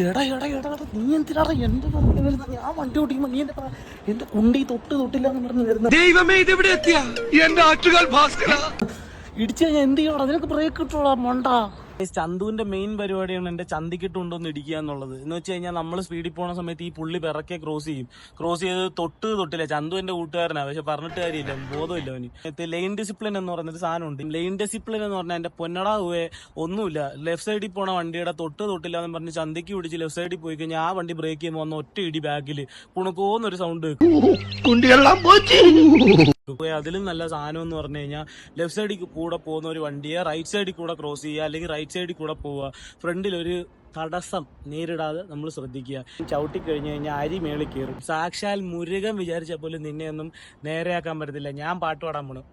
എടാ എടാ എടാ നീ എന്തിനാ എന്റെ പുറകെ വരുന്നത്? ഞാൻ വണ്ടി ഓടിക്കുമ്പോ നീ എന്റെ കുണ്ടി തൊട്ടില്ല എന്ന് പറഞ്ഞ് വരുന്നത്. ദൈവമേ, ഇതെവിടെ എത്തിയ എന്റെ ആറ്റുകാൽ ഭാസ്കര. ഇടിച്ചു കഴിഞ്ഞാൽ എന്ത് ചെയ്യണം? നിനക്ക് ബ്രേക്ക് കിട്ടൂടാ മണ്ട. ചന്തുവിന്റെ മെയിൻ പരിപാടിയാണ് എന്റെ ചന്തിക്കിട്ടുണ്ടോന്ന് ഇടിക്കുക എന്നുള്ളത്. എന്ന് വെച്ച് കഴിഞ്ഞാൽ നമ്മൾ സ്പീഡിൽ പോണ സമയത്ത് ഈ പുള്ളി പിറക്കെ ക്രോസ് ചെയ്ത് തൊട്ടില്ല. ചന്തു എന്റെ കൂട്ടുകാരനാ, പക്ഷെ പറഞ്ഞിട്ട് കാര്യമില്ല, ബോധമില്ല അവന്. ലെയിൻ ഡിസിപ്ലിൻ എന്ന് പറയുന്നൊരു സാധനമുണ്ട്. ലെയിൻ ഡിസിപ്ലിൻ എന്ന് പറഞ്ഞാൽ എന്റെ പൊന്നടാ ഒന്നുമില്ല. ലെഫ്റ്റ് സൈഡിൽ പോണ വണ്ടിയുടെ തൊട്ടില്ല എന്ന് പറഞ്ഞ് ചന്തിക്ക് പിടിച്ച് ലെഫ്റ്റ് സൈഡിൽ പോയി കഴിഞ്ഞാൽ ആ വണ്ടി ബ്രേക്ക് ചെയ്യുമ്പോൾ വന്ന ഒറ്റ ഇടി ബാക്കിൽ കുണുക്കോന്നൊരു സൗണ്ട് അതിലും നല്ല സാധനം എന്ന് പറഞ്ഞു കഴിഞ്ഞാൽ ലെഫ്റ്റ് സൈഡിൽ കൂടെ പോകുന്ന ഒരു വണ്ടിയെ റൈറ്റ് സൈഡിൽ കൂടെ ക്രോസ് ചെയ്യുക, അല്ലെങ്കിൽ റൈറ്റ് സൈഡിൽ കൂടെ പോവുക. ഫ്രണ്ടിൽ ഒരു തടസ്സം നേരിടാതെ നമ്മൾ ശ്രദ്ധിക്കുക. ചവിട്ടി കഴിഞ്ഞു കഴിഞ്ഞാൽ അരി മേളിൽ കയറും. സാക്ഷാൽ മുരുകൻ വിചാരിച്ച പോലും നിന്നെ ഒന്നും നേരെയാക്കാൻ പറ്റത്തില്ല. ഞാൻ പാട്ട് പാടാൻ പോണു.